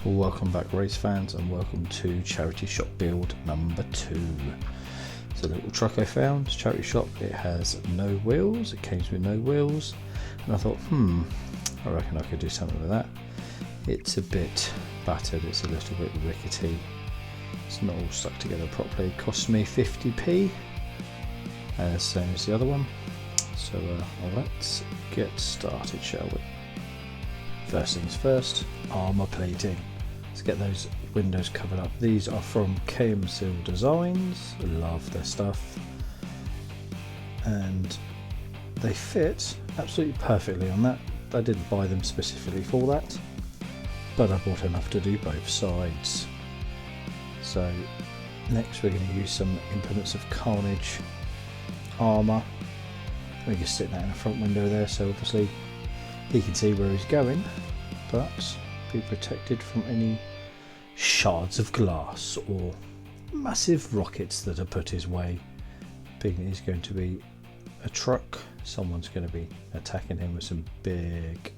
Welcome back, race fans, and welcome to charity shop build number 2. It's a little truck I found, charity shop. It has no wheels, it came with no wheels, and I thought, I reckon I could do something with that. It's a bit battered, it's a little bit rickety, it's not all stuck together properly. It cost me 50p, same as the other one. So let's get started, shall we? First things first, armour plating. Let's get those windows covered up. These are from KM Designs. Love their stuff, and they fit absolutely perfectly on that. I didn't buy them specifically for that, but I bought enough to do both sides. So next we're going to use some Implements of Carnage armour. We can stick that in the front window there, so obviously he can see where he's going, but be protected from any shards of glass or massive rockets that are put his way. Being he's going to be a truck, someone's going to be attacking him with some big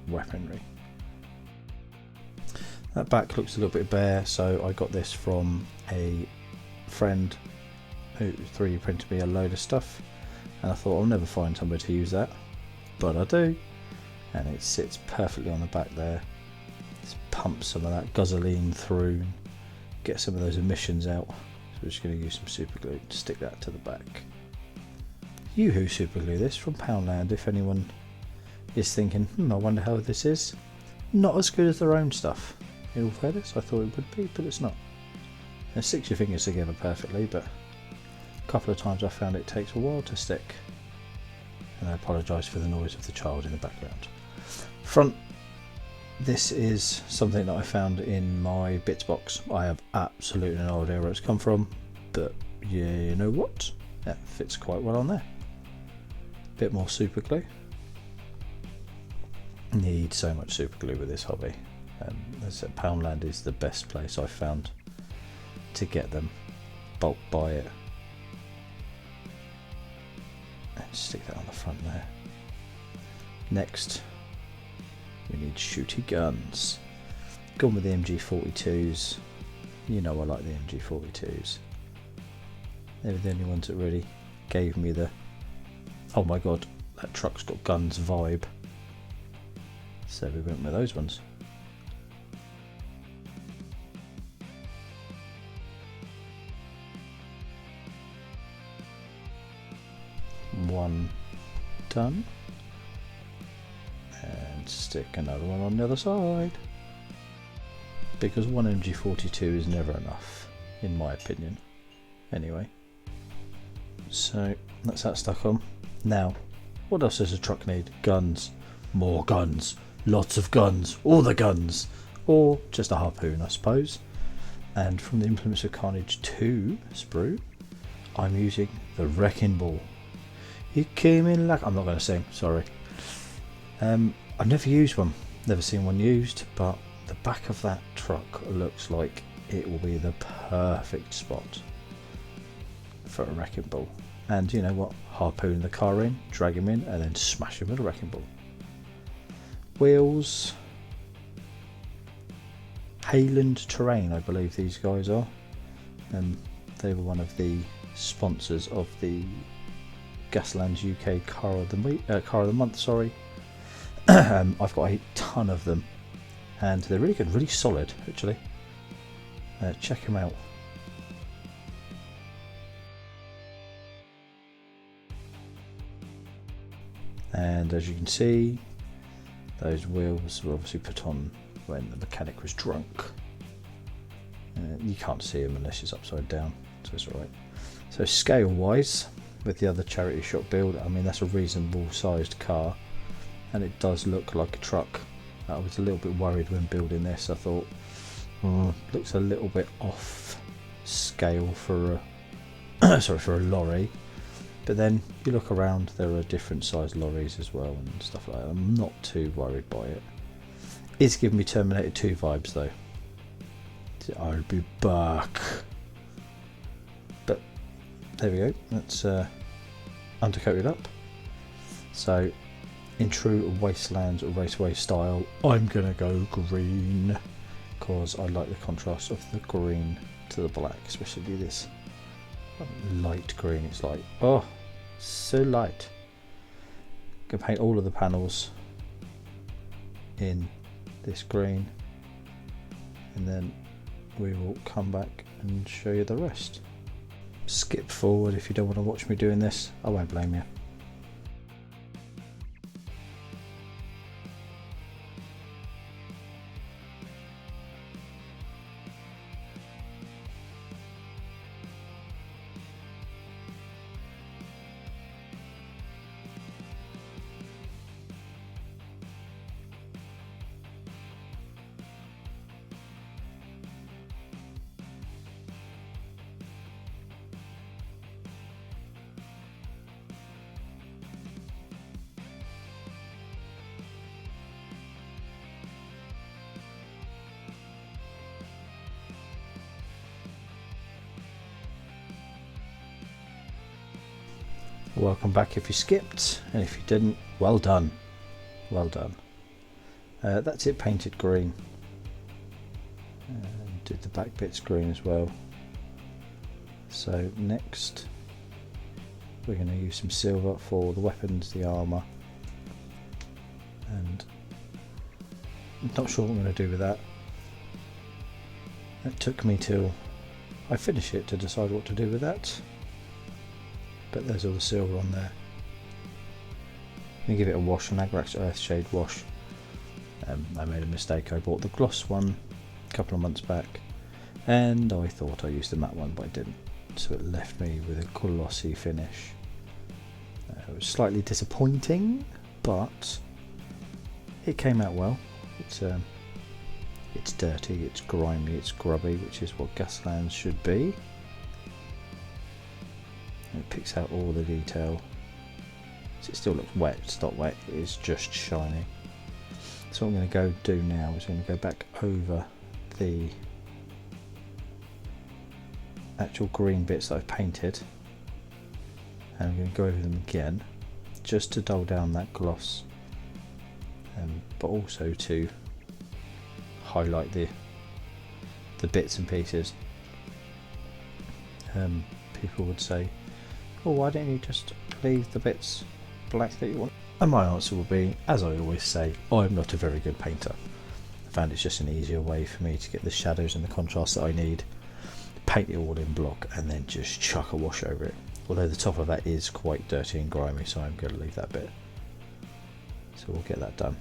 weaponry. That back looks a little bit bare, so I got this from a friend who 3D printed me a load of stuff, and I thought I'll never find somebody to use that, but I do, and it sits perfectly on the back there. Let's pump some of that gasoline through, get some of those emissions out. So we're just going to use some super glue to stick that to the back. Yoo-hoo super glue this from Poundland, if anyone is thinking, I wonder how this is. Not as good as their own stuff. In all fairness, I thought it would be, but it's not. It sticks your fingers together perfectly, but a couple of times I found it takes a while to stick. And I apologise for the noise of the child in the background. Front, this is something that I found in my bits box. I have absolutely no idea where it's come from, but yeah, you know what? That fits quite well on there. Bit more super glue. Need so much super glue with this hobby. As I said, Poundland is the best place I've found to get them. Bulk buy it. And stick that on the front there. Next, we need shooty guns. Gone with the MG42s. You know I like the MG42s. They were the only ones that really gave me the, oh my god, that truck's got guns vibe. So we went with those ones. One done, and stick another one on the other side, because one MG42 is never enough in my opinion anyway. So that's that stuck on. Now what else does a truck need? Guns, more guns, lots of guns, all the guns, or just a harpoon I suppose. And from the Implements of Carnage 2 sprue, I'm using the Wrecking Ball. It came in like, I'm not going to sing, sorry. I've never used one, never seen one used, but the back of that truck looks like it will be the perfect spot for a wrecking ball. And you know what? Harpoon the car in, drag him in, and then smash him with a wrecking ball. Wheels. Hayland Terrain, I believe these guys are. They were one of the sponsors of the Gaslands UK car of the month. Sorry, I've got a ton of them, and they're really good, really solid actually. Check them out. And as you can see, those wheels were obviously put on when the mechanic was drunk. You can't see them unless it's upside down, so it's alright. So scale wise, with the other charity shop build, I mean that's a reasonable sized car, and it does look like a truck. I was a little bit worried when building this. I thought, looks a little bit off scale for a for a lorry. But then you look around, there are different sized lorries as well and stuff like that. I'm not too worried by it. It's giving me Terminator 2 vibes though. I'll be back. But there we go. That's undercoated up. So in true Wastelands Raceway style, I'm gonna go green because I like the contrast of the green to the black, especially this light green. It's like, oh, so light. Gonna paint all of the panels in this green, and then we will come back and show you the rest. Skip forward if you don't want to watch me doing this, I won't blame you. Welcome back if you skipped, and if you didn't, well done. Well done. That's it painted green. Did the back bits green as well. So next we're going to use some silver for the weapons, the armour, and I'm not sure what I'm going to do with that. It took me till I finish it to decide what to do with that. But there's all the silver on there. I'm going to give it a wash, an Agrax Earthshade wash. I made a mistake. I bought the gloss one a couple of months back, and I thought I used the matte one, but I didn't. So it left me with a glossy finish. It was slightly disappointing, but it came out well. It's dirty, it's grimy, it's grubby, which is what Gaslands should be. It picks out all the detail. So it still looks wet, it's not wet, it is just shiny. So what I'm going to go do now is I'm going to go back over the actual green bits that I've painted, and I'm going to go over them again just to dull down that gloss, but also to highlight the bits and pieces. People would say, well, why don't you just leave the bits black that you want? And my answer will be, as I always say, I'm not a very good painter. I found it's just an easier way for me to get the shadows and the contrast that I need, paint it all in block, and then just chuck a wash over it. Although the top of that is quite dirty and grimy, so I'm going to leave that bit. So we'll get that done,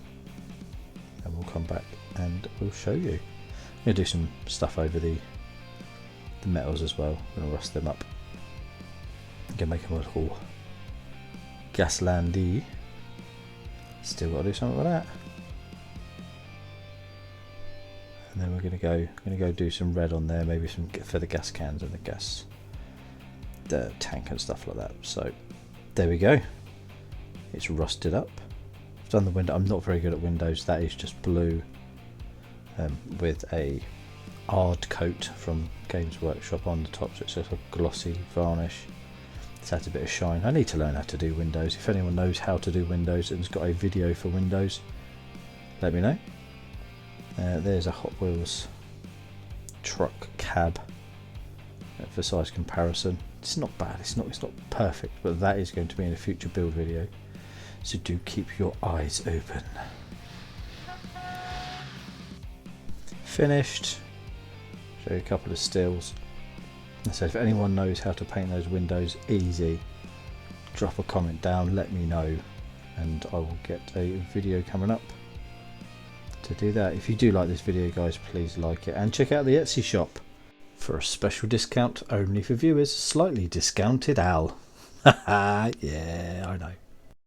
and we'll come back and we'll show you. I'm going to do some stuff over the metals as well. I'm going to rust them up. I'm going to make them a little Gaslandy. Still got to do something with that. And then we're going to go do some red on there, maybe some for the gas cans and the tank and stuff like that. So there we go. It's rusted up. I've done the window. I'm not very good at windows. That is just blue with a hard coat from Games Workshop on the top, so it's just a glossy varnish. It's had a bit of shine. I need to learn how to do windows. If anyone knows how to do windows and has got a video for windows, let me know. There's a Hot Wheels truck cab for size comparison. It's not bad. It's not perfect, but that is going to be in a future build video. So do keep your eyes open. Finished. Show you a couple of stills. So if anyone knows how to paint those windows, easy, drop a comment down, let me know, and I will get a video coming up to do that. If you do like this video, guys, please like it and check out the Etsy shop for a special discount only for viewers. Slightly discounted Al. Yeah, I know.